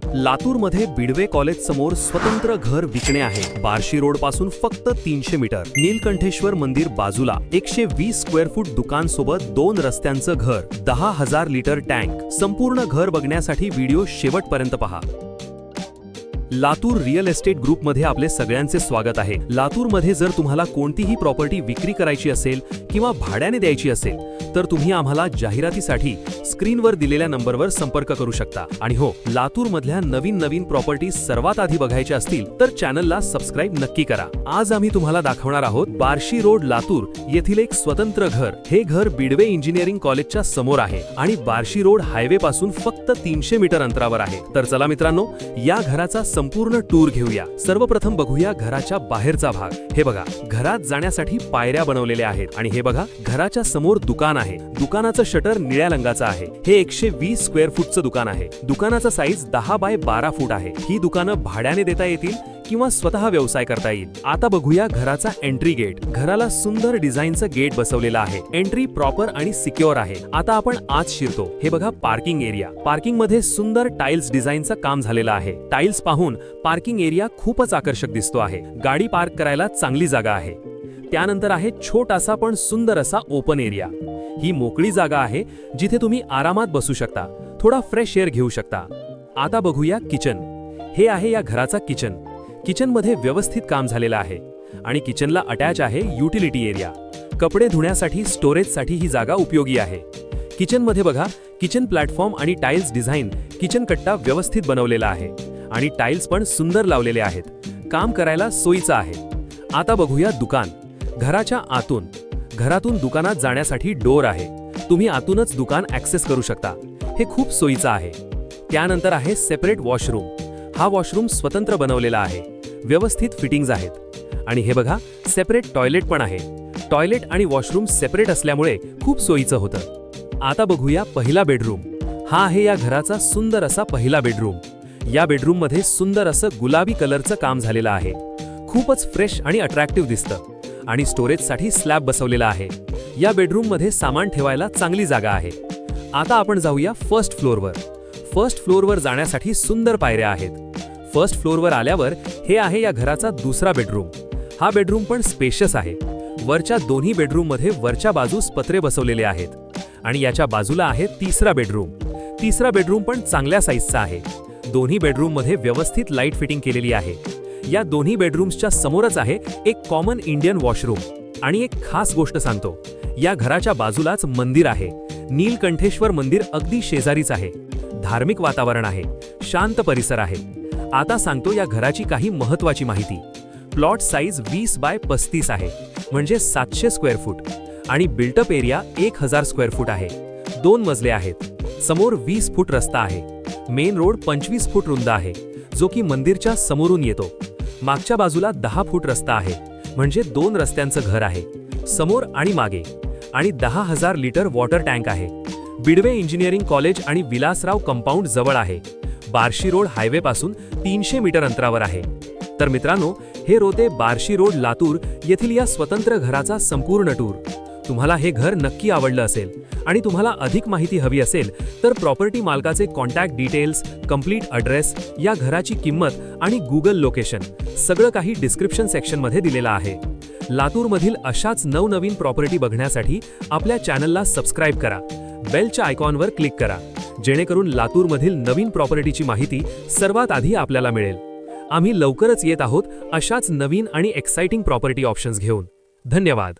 लातूरमध्ये बिडवे कॉलेज समोर स्वतंत्र घर विकणे आहे। बार्शी रोड पासून फक्त 300 मीटर। नीलकंठेश्वर मंदिर बाजूला 120 स्क्वेअर फूट दुकान सोबत 2 रस्त्यांचं घर, 10,000 लिटर टँक। संपूर्ण घर बघण्यासाठी व्हिडिओ शेवटपर्यंत पहा। लातूर रिअल एस्टेट ग्रुपमध्ये आपले सगळ्यांचे स्वागत आहे। लातूरमध्ये जर तुम्हाला कोणतीही प्रॉपर्टी विक्री करायची असेल किंवा भाड्याने द्यायची असेल तर तुम्ही आम्हाला जाहिरातीसाठी स्क्रीनवर दिलेल्या नंबरवर संपर्क करू शकता। आणि हो, लातूरमधल्या नवीन प्रॉपर्टी सर्वात आधी बघायच्या असतील तर चॅनलला सबस्क्राइब नक्की करा। आज आम्ही तुम्हाला दाखवणार आहोत बार्शी रोड लातूर येथील एक स्वतंत्र घर। हे घर बिडवे इंजिनिअरिंग कॉलेजच्या समोर आहे आणि बार्शी रोड हायवे पासून फक्त 300 मीटर अंतरावर आहे। तर चला मित्रांनो, या घराचा संपूर्ण टूर घेऊया। सर्वप्रथम बघूया घराच्या बाहेरचा भाग। हे बघा, घरात जाण्यासाठी पायऱ्या बनवलेल्या आहेत आणि हे बघा, घराच्या समोर दुकान आहे। दुकानाचं शटर निळ्या रंगाचं आहे। हे 120 स्क्वेअर फूटचं दुकान आहे। दुकानाचा साईज 10 बाय 12 फूट आहे। ही दुकानं भाड्याने देता येतील किंवा स्वतः व्यवसाय करता येईल। आता बघूया घराचा एंट्री गेट। घराला सुंदर डिझाईनचं गेट बसवलेलं आहे। एंट्री प्रॉपर आणि सिक्युअर आहे। आता आपण आत शिरतो। हे बघा, पार्किंग एरिया। पार्किंग मध्ये सुंदर टाइल्स डिझाईनचं काम झालेलं आहे। टाइल्स पाहून पार्किंग एरिया खूपच आकर्षक दिसतो आहे। गाडी पार्क करायला चांगली जागा आहे। त्यानंतर आहे छोटासा पण सुंदर असा ओपन एरिया। ही मोकळी जागा आहे जिथे तुम्ही आरामात बसू शकता, थोडा फ्रेश एअर घेऊ शकता। आता बघूया किचन। हे आहे या घराचा किचन। किचन मध्ये व्यवस्थित काम झालेलं आहे आणि किचनला अटॅच आहे युटिलिटी एरिया। कपडे धुण्यासाठी, स्टोरेजसाठी ही जागा उपयोगी आहे। किचन मध्ये बघा, किचन प्लॅटफॉर्म आणि टाइल्स डिझाईन, किचन कट्टा व्यवस्थित बनवलेला आहे आणि टाइल्स पण सुंदर लावलेले आहेत। काम करायला सोयीचं आहे। आता बघूया दुकान। घराच्या आतून, घरातून दुकानात जाण्यासाठी डोर आहे। तुम्ही आतूनच दुकान ऍक्सेस करू शकता। हे खूप सोयीचं आहे। त्यानंतर आहे सेपरेट वॉशरूम। हा वॉशरूम स्वतंत्र बनवलेला आहे। व्यवस्थित फिटिंग्ज आहेत आणि हे बघा, सेपरेट टॉयलेट पण आहे। टॉयलेट आणि वॉशरूम सेपरेट असल्यामुळे खूप सोयीचं होतं। आता बघूया पहिला बेडरूम। हा आहे या घराचा सुंदर असा पहिला बेडरूम। या बेडरूम मध्ये सुंदर असं गुलाबी कलरचं काम झालेलं आहे। खूपच फ्रेश आणि अट्रॅक्टिव्ह दिसतं आणि स्टोरेजसाठी स्लॅब बसवलेला आहे। या बेडरूम मध्ये सामान ठेवायला चांगली जागा आहे। आता आपण जाऊया फर्स्ट फ्लोअरवर। फर्स्ट फ्लोअरवर जाण्यासाठी सुंदर पायऱ्या आहेत। फर्स्ट फ्लोअरवर आल्यावर हे आहे या घराचा दुसरा बेडरूम। हा बेडरूम पण स्पेशियस आहे। वरच्या दोन्ही बेडरूम मध्ये वरच्या बाजूस पत्रे बसवलेले आहेत आणि याच्या बाजूला आहे तिसरा बेडरूम। तिसरा बेडरूम पण चांगल्या साईजचा आहे। दोन्ही बेडरूम मध्ये व्यवस्थित लाईट फिटिंग केलेली आहे। या दोन्ही बेडरूम्सच्या समोरच आहे एक कॉमन इंडियन वॉशरूम। आणि एक खास गोष्ट सांगतो, या घराच्या बाजूलाच मंदिर आहे। नीलकंठेश्वर मंदिर अगदी शेजारीच आहे। धार्मिक वातावरण आहे, शांत परिसर आहे। आता सांगतो या घराची काही महत्त्वाची माहिती। प्लॉट साईज 20 बाय 35 आहे, म्हणजे 700 स्क्वेअर फूट आणि बिल्टअप एरिया 1000 स्क्वेअर फूट आहे। 2 मजले आहेत। समोर 20 फूट रस्ता आहे। मेन रोड 25 फूट रुंद आहे, जो की मंदिरच्या समोरून येतो। मागच्या बाजूला 10 फूट रस्ता आहे, म्हणजे 2 रस्त्यांचं घर आहे, समोर आणि मागे। आणि 10,000 लिटर वॉटर टँक आहे। बिडवे इंजिनिअरिंग कॉलेज आणि विलासराव कंपाऊंड जवळ आहे। बार्शी रोड हायवे पासून 300 मीटर अंतरावर आहे। तर मित्रांनो, हे होते बार्शी रोड लातूर येथील या स्वतंत्र घराचा संपूर्ण टूर। तुम्हाला हे घर नक्की आवडलं असेल आणि तुम्हाला अधिक माहिती हवी असेल तर प्रॉपर्टी मालकाचे कॉन्टॅक्ट डिटेल्स, कंप्लीट ॲड्रेस, या घराची किंमत आणि गुगल लोकेशन सगळं काही डिस्क्रिप्शन सेक्शनमध्ये दिलेलं आहे। लातूरमधील अशाच नवनवीन प्रॉपर्टी बघण्यासाठी आपल्या चॅनलला सबस्क्राइब करा। बेलच्या आयकॉनवर क्लिक करा, जेणेकरून लातूरमधील नवीन प्रॉपर्टीची माहिती सर्वात आधी आपल्याला मिळेल। आम्ही लवकरच येत आहोत अशाच नवीन आणि एक्साइटिंग प्रॉपर्टी ऑप्शन्स घेऊन। धन्यवाद।